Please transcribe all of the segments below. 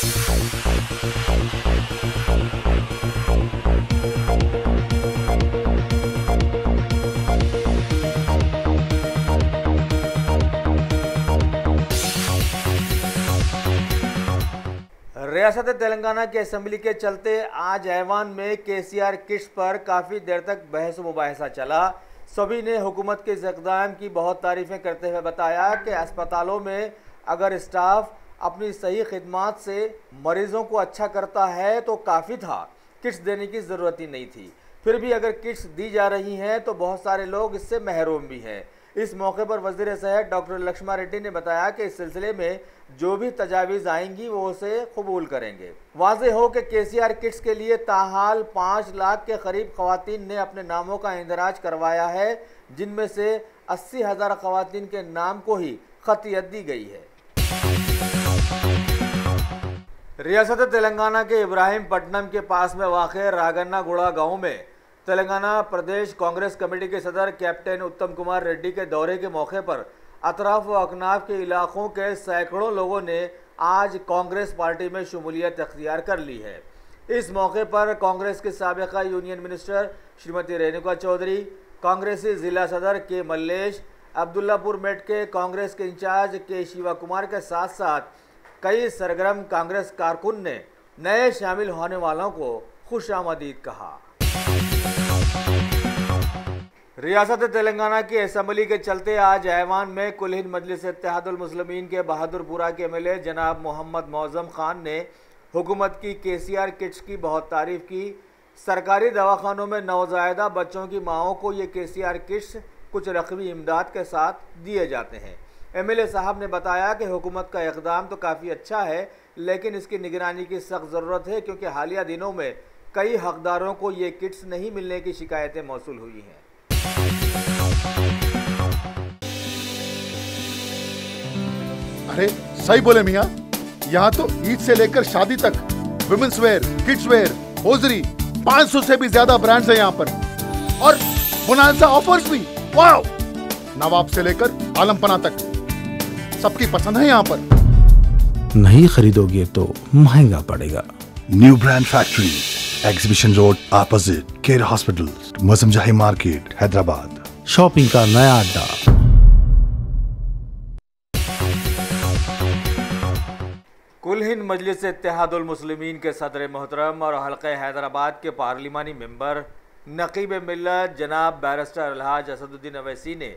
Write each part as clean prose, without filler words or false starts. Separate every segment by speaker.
Speaker 1: रियासत तेलंगाना की असेंबली के चलते आज ऐवान में केसीआर किट्स पर काफ़ी देर तक बहस मुबाहिसा चला। सभी ने हुकूमत के इस इक़दाम की बहुत तारीफ़ें करते हुए बताया कि अस्पतालों में अगर स्टाफ अपनी सही खिदमात से मरीज़ों को अच्छा करता है तो काफ़ी था, किट्स देने की ज़रूरत ही नहीं थी। फिर भी अगर किट्स दी जा रही हैं तो बहुत सारे लोग इससे महरूम भी हैं। इस मौके पर वज़ीर सेहत डॉक्टर लक्ष्मा रेड्डी ने बताया कि इस सिलसिले में जो भी तजावीज़ आएंगी वो उसे कबूल करेंगे। वाज़ेह हो कि केसीआर किट्स के लिए ताहाल 5 लाख के करीब ख़वातीन ने अपने नामों का इंदराज करवाया है, जिनमें से 80,000 ख़वातीन के नाम को ही ख़तियत दी गई है। रियासत तेलंगाना के इब्राहिम पट्टनम के पास में वाक़े रागन्नागुड़ा गाँव में तेलंगाना प्रदेश कांग्रेस कमेटी के सदर कैप्टन उत्तम कुमार रेड्डी के दौरे के मौके पर अतराफ व अकनाफ के इलाकों के सैकड़ों लोगों ने आज कांग्रेस पार्टी में शमूलियत अख्तियार कर ली है। इस मौके पर कांग्रेस के साबिक़ा यूनियन मिनिस्टर श्रीमती रेणुका चौधरी, कांग्रेसी ज़िला सदर के मल्लेश, अब्दुल्लापुर मेट के कांग्रेस के इंचार्ज के शिवा कुमार के साथ साथ कई सरगर्म कांग्रेस कारकुन ने नए शामिल होने वालों को खुशामदीद कहा। रियासत तेलंगाना की असेंबली के चलते आज ऐवान में कुल हिंद मजलिस इत्तेहादुल मुस्लिमीन के बहादुरपुरा के एमएलए जनाब मोहम्मद मौज़म खान ने हुकूमत की केसीआर किट्स की बहुत तारीफ़ की। सरकारी दवाखानों में नवज़ायदा बच्चों की माओं को ये केसीआर किट्स कुछ रकमी इमदाद के साथ दिए जाते हैं। एमएलए साहब ने बताया कि हुकूमत का इक़दाम तो काफ़ी अच्छा है, लेकिन इसकी निगरानी की सख्त ज़रूरत है, क्योंकि हालिया दिनों में कई हकदारों को ये किट्स नहीं मिलने की शिकायतें मौसूल हुई हैं।
Speaker 2: अरे सही बोले मियाँ, यहाँ तो ईद से लेकर शादी तक women's wear, kids wear, hosiery 500 से भी ज्यादा ब्रांड्स हैं यहाँ पर, और बोनांजा ऑफर्स भी। वाओ! नवाब से लेकर आलमपना तक सबकी पसंद है यहाँ पर।
Speaker 3: नहीं खरीदोगे तो महंगा पड़ेगा।
Speaker 4: New brand factory, exhibition road opposite Care hospital, Mozamjahi market, Hyderabad.
Speaker 3: Shopping का नया अड्डा।
Speaker 1: कुल हिंद मजलिस इत्तेहादुल मुस्लिमीन के सदर मोहतरम और हल्के हैदराबाद के पार्लिमानी मेंबर नकीब मिल्लत जनाब बैरिस्टर अलहाज असदुद्दीन अवैसी ने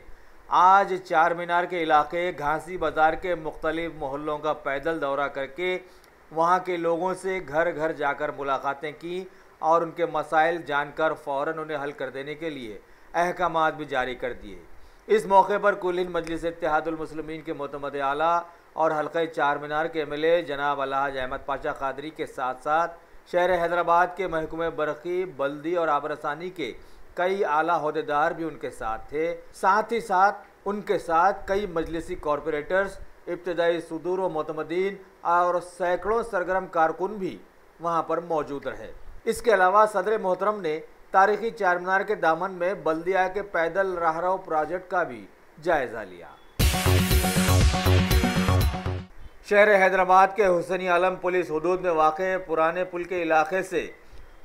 Speaker 1: आज चार मीनार के इलाके घासी बाज़ार के मुख्तलिफ मोहल्लों का पैदल दौरा करके वहाँ के लोगों से घर घर जाकर मुलाकातें की और उनके मसाइल जानकर फ़ौरन उन्हें हल कर देने के लिए अहकामात भी जारी कर दिए। इस मौके पर कुल हिंद मजलिस इत्तेहादुल मुस्लिमीन के मोतमद आला और हल्के चार मीनार के एमएलए जनाब अलहाज अहमद पाशा कादरी के साथ साथ शहर हैदराबाद के महकमे बरक़ी, बल्दी और आबरसानी के कई आला अहदेदार भी उनके साथ थे। साथ ही साथ उनके साथ कई मजलिसी कॉरपोरेटर्स, इब्तदाई सुदूर व मोतमदीन और सैकड़ों सरगर्म कारकुन भी वहाँ पर मौजूद रहे। इसके अलावा सदर मोहतरम ने तारीखी चार मीनार के दामन में बल्दिया के पैदल राहरो प्रोजेक्ट का भी जायज़ा लिया। शहर हैदराबाद के हुसैनी आलम पुलिस हदूद में वाक़े पुराने पुल के इलाके से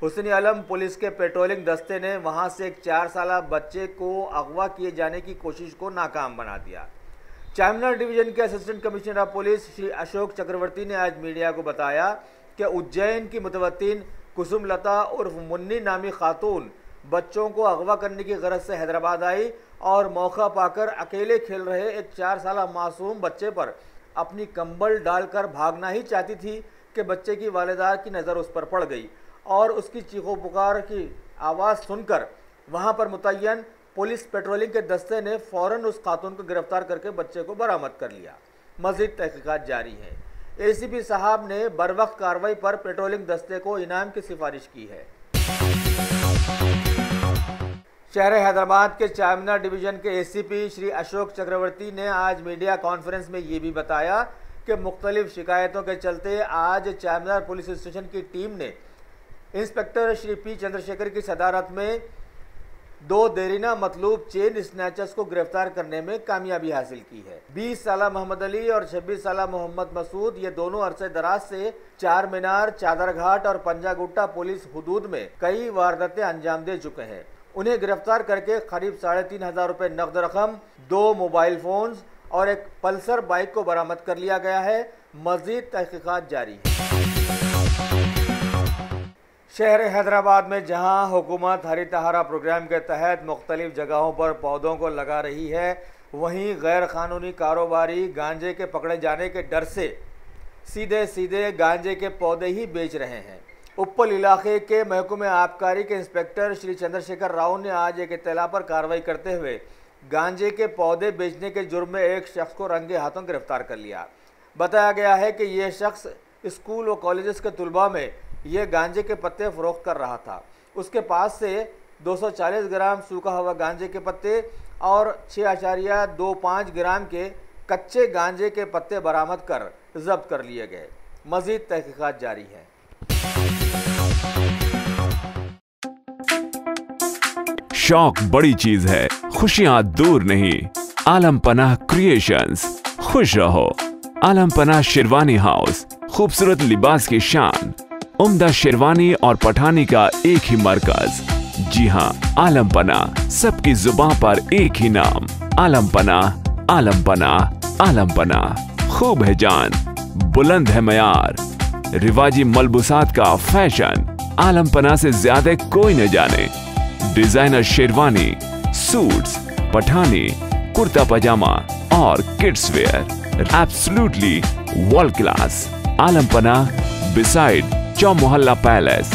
Speaker 1: हुसैनी आलम पुलिस के पेट्रोलिंग दस्ते ने वहां से एक 4 साला बच्चे को अगवा किए जाने की कोशिश को नाकाम बना दिया। चारमीनार डिवीज़न के assistant commissioner of police Shri Ashok Chakravarthy ने आज मीडिया को बताया कि उज्जैन की मुतवत्तिन कुसुम लता उर्फ मुन्नी नामी खातून बच्चों को अगवा करने की गरज से हैदराबाद आई और मौका पाकर अकेले खेल रहे एक 4 साला मासूम बच्चे पर अपनी कंबल डालकर भागना ही चाहती थी कि बच्चे की वालिदा की नज़र उस पर पड़ गई और उसकी चीखों पुकार की आवाज़ सुनकर वहां पर मुतय्यन पुलिस पेट्रोलिंग के दस्ते ने फ़ौरन उस खातून को गिरफ्तार करके बच्चे को बरामद कर लिया। मज़ीद तहकीकात जारी है। एसीपी साहब ने बरवक्त कार्रवाई पर पेट्रोलिंग दस्ते को इनाम की सिफारिश की है। शहर हैदराबाद के चारमीनार डिवीज़न के एसीपी श्री अशोक चक्रवर्ती ने आज मीडिया कॉन्फ्रेंस में ये भी बताया कि मुख्तलिफ शिकायतों के चलते आज चारमीनार पुलिस स्टेशन की टीम ने इंस्पेक्टर श्री पी चंद्रशेखर की सदारत में 2 देरीना मतलूब चेन स्नैचर्स को गिरफ्तार करने में कामयाबी हासिल की है। 20 साला मोहम्मद अली और 26 साला मोहम्मद मसूद ये दोनों अरसे दराज से चार मीनार, चादर घाट और पंजागुट्टा पुलिस हुदूद में कई वारदातें अंजाम दे चुके हैं। उन्हें गिरफ्तार करके करीब 3,500 रुपए नकद रकम, 2 मोबाइल फोन्स और एक पल्सर बाइक को बरामद कर लिया गया है। मजीद तहकीकात जारी है। शहर हैदराबाद में जहां हुकूमत हरितहारा प्रोग्राम के तहत मुख्तलिफ जगहों पर पौधों को लगा रही है, वहीं गैर कानूनी कारोबारी गांजे के पकड़े जाने के डर से सीधे सीधे गांजे के पौधे ही बेच रहे हैं। उप्पल इलाके के महकमे आबकारी के इंस्पेक्टर श्री चंद्रशेखर राव ने आज एक इत्तला पर कार्रवाई करते हुए गांजे के पौधे बेचने के जुर्म में एक शख्स को रंगे हाथों गिरफ्तार कर लिया। बताया गया है कि यह शख्स स्कूल और कॉलेजेस के तुलबा में ये गांजे के पत्ते फरोख्त कर रहा था। उसके पास से 240 ग्राम सूखा हुआ गांजे के पत्ते और 6.25 ग्राम के कच्चे गांजे के पत्ते बरामद कर जब्त कर लिए गए। मजीद तहकीकात जारी है।
Speaker 5: शौक बड़ी चीज है, खुशियां दूर नहीं। आलम पनाह क्रिएशंस, खुश रहो। आलम पनाह शेरवानी हाउस, खूबसूरत लिबास की शान, उम्दा शेरवानी और पठानी का एक ही मरकज। जी हाँ, आलम पनाह, सबकी जुबान पर एक ही नाम। आलम पनाह, आलम पनाह, आलम पनाह। खूब है जान, बुलंद है मयार, रिवाजी मलबूसात का फैशन आलम पनाह से ज्यादा कोई न जाने। डिजाइनर शेरवानी, सूट्स, पठानी, कुर्ता पजामा और kids wear absolutely world class. Alam Panah beside Chowmahalla palace,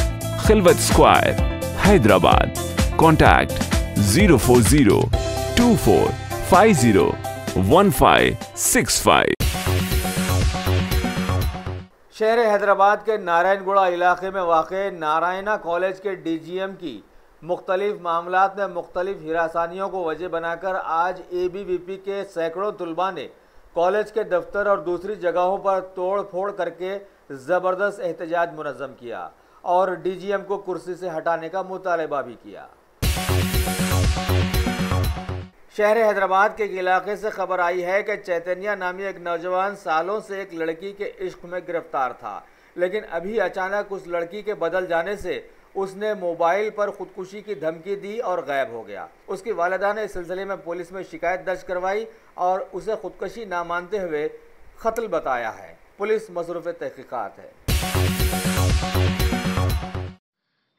Speaker 5: Khilwat square, Hyderabad. Contact 04024501565।
Speaker 1: शहर हैदराबाद के नारायणगुड़ा इलाके में वाक़े नारायणा कॉलेज के डीजीएम की मुख्तलिफ मामलात में मुख्तलिफ हिरासानियों को वजह बनाकर आज ABVP के सैकड़ों तुलबा ने कॉलेज के दफ्तर और दूसरी जगहों पर तोड़ फोड़ करके ज़बरदस्त एहतजाज मुनज़्ज़म किया और डीजीएम को कुर्सी से हटाने का मुतालबा भी किया। शहर हैदराबाद के एक इलाके से खबर आई है कि चैतन्या नामी एक नौजवान सालों से एक लड़की के इश्क में गिरफ्तार था, लेकिन अभी अचानक उस लड़की के बदल जाने से उसने मोबाइल पर खुदकुशी की धमकी दी और गायब हो गया। उसकी वालिदा ने इस सिलसिले में पुलिस में शिकायत दर्ज करवाई और उसे खुदकुशी ना मानते हुए कत्ल बताया है। पुलिस मसरूफ़ तहकीकात है।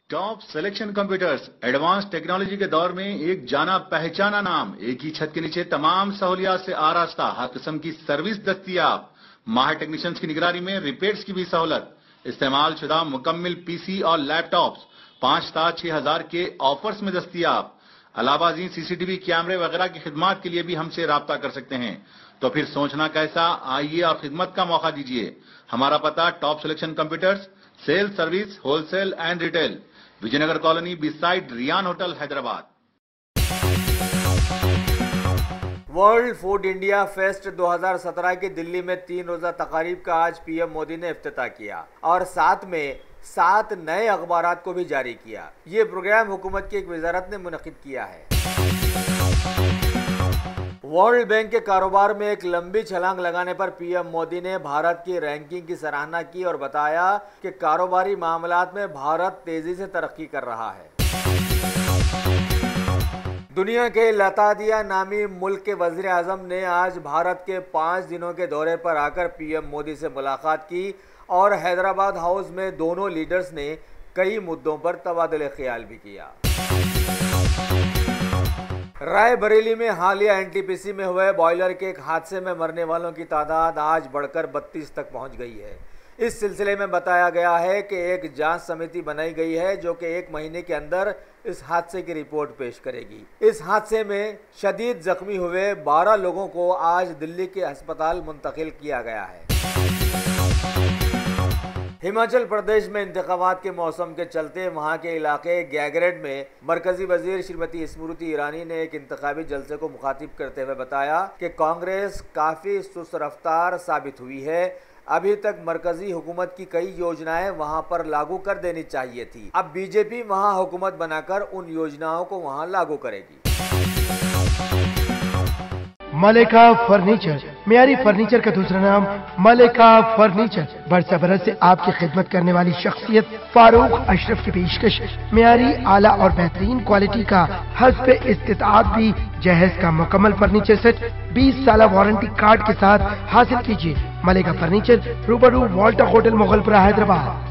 Speaker 2: Top selection computers advance technology के दौर में एक जाना पहचाना नाम, एक ही छत के नीचे तमाम सहूलियात से आरास्ता, हर किस्म की सर्विस दस्तियाब, माहिर टेक्नीशियंस की निगरानी में रिपेयर्स की भी सहूलत, इस्तेमाल शुदा मुकम्मिल पीसी और लैपटॉप्स 5 स्टार 6,000 के ऑफर्स में दस्तियाब। अलावा CCTV कैमरे वगैरह की खिदमत के लिए भी हमसे राब्ता कर सकते हैं। तो फिर सोचना कैसा, आइए और खिदमत का मौका दीजिए। हमारा पता top selection computers, sale service, wholesale and retail, Vijayanagar colony beside Riyan hotel, Hyderabad.
Speaker 1: World food India fest 2017 की दिल्ली में 3 रोजा तकारीब का आज PM मोदी ने इफ्तिताह किया और साथ में 7 नए अखबारात को भी जारी किया। ये प्रोग्राम हुकूमत की एक वजारत ने मुनक्किद किया है। वर्ल्ड बैंक के कारोबार में एक लंबी छलांग लगाने पर PM मोदी ने भारत की रैंकिंग की सराहना की और बताया कि कारोबारी मामलात में भारत तेजी से तरक्की कर रहा है। दुनिया के लतादिया नामी मुल्क के वज़ीर आज़म ने आज भारत के 5 दिनों के दौरे पर आकर PM मोदी से मुलाकात की और हैदराबाद हाउस में दोनों लीडर्स ने कई मुद्दों पर तबादले ख्याल भी किया। रायबरेली में हालिया NTPC में हुए बॉयलर के एक हादसे में मरने वालों की तादाद आज बढ़कर 32 तक पहुंच गई है। इस सिलसिले में बताया गया है कि एक जांच समिति बनाई गई है जो कि 1 महीने के अंदर इस हादसे की रिपोर्ट पेश करेगी। इस हादसे में शदीद जख्मी हुए 12 लोगों को आज दिल्ली के अस्पताल मुंतकिल किया गया है। हिमाचल प्रदेश में इंतखाबात के मौसम के चलते वहां के इलाके गैगरेड में मरकजी वजीर श्रीमती स्मृति ईरानी ने एक इंतखाबी जलसे को मुखातिब करते हुए बताया कि कांग्रेस काफी सुस्त रफ्तार साबित हुई है। अभी तक मरकजी हुकूमत की कई योजनाएं वहां पर लागू कर देनी चाहिए थी। अब बीजेपी वहां हुकूमत बनाकर उन योजनाओं को वहां लागू करेगी।
Speaker 6: मलेका फर्नीचर, मियारी फर्नीचर का दूसरा नाम मलेका फर्नीचर। बरसा बरस से आपकी खिदमत करने वाली शख्सियत फारूक अशरफ की पेशकश मियारी, आला और बेहतरीन क्वालिटी का हस्ब इस्तिताअत भी जहेज का मुकम्मल फर्नीचर सेट 20 साल वारंटी कार्ड के साथ हासिल कीजिए। मलेका फर्नीचर, रूबरू वॉल्टर होटल, मुगलपुरा, हैदराबाद।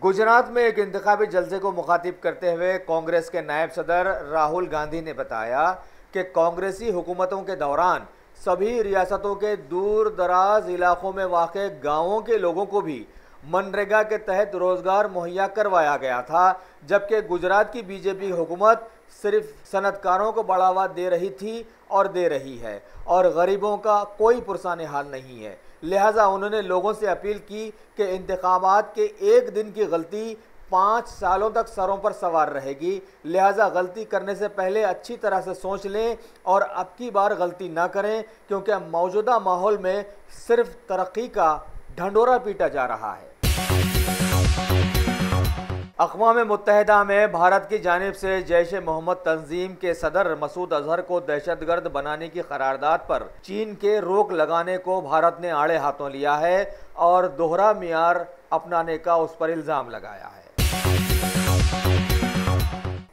Speaker 1: गुजरात में एक इंतखाबी जलसे को मुखातिब करते हुए कांग्रेस के नायब सदर राहुल गांधी ने बताया कि कांग्रेसी हुकूमतों के दौरान सभी रियासतों के दूर दराज इलाकों में वाक़े गांवों के लोगों को भी मनरेगा के तहत रोजगार मुहैया करवाया गया था, जबकि गुजरात की बीजेपी हुकूमत सिर्फ सनतकारों को बढ़ावा दे रही थी और दे रही है और गरीबों का कोई पुरसाने हाल नहीं है। लिहाजा उन्होंने लोगों से अपील की कि इंतखाबात के एक दिन की गलती 5 सालों तक सरों पर सवार रहेगी। लिहाजा गलती करने से पहले अच्छी तरह से सोच लें और अब की बार गलती ना करें, क्योंकि मौजूदा माहौल में सिर्फ तरक्की का ढंढोरा पीटा जा रहा है। अक़वाम मुत्तहिदा में भारत की जानिब से जैश ए मोहम्मद तंजीम के सदर मसूद अजहर को दहशतगर्द बनाने की करारदाद पर चीन के रोक लगाने को भारत ने आड़े हाथों लिया है और दोहरा मियार अपनाने का उस पर इल्ज़ाम लगाया है।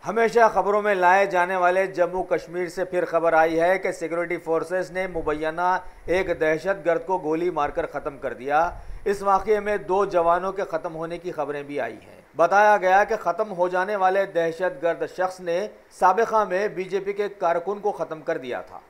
Speaker 1: हमेशा खबरों में लाए जाने वाले जम्मू कश्मीर से फिर खबर आई है कि सिक्योरिटी फोर्सेस ने मुबैना एक दहशतगर्द को गोली मारकर ख़त्म कर दिया। इस वाक़े में 2 जवानों के ख़त्म होने की खबरें भी आई हैं। बताया गया कि ख़त्म हो जाने वाले दहशतगर्द शख्स ने साबिक़ा में बीजेपी के कारकुन को ख़त्म कर दिया था।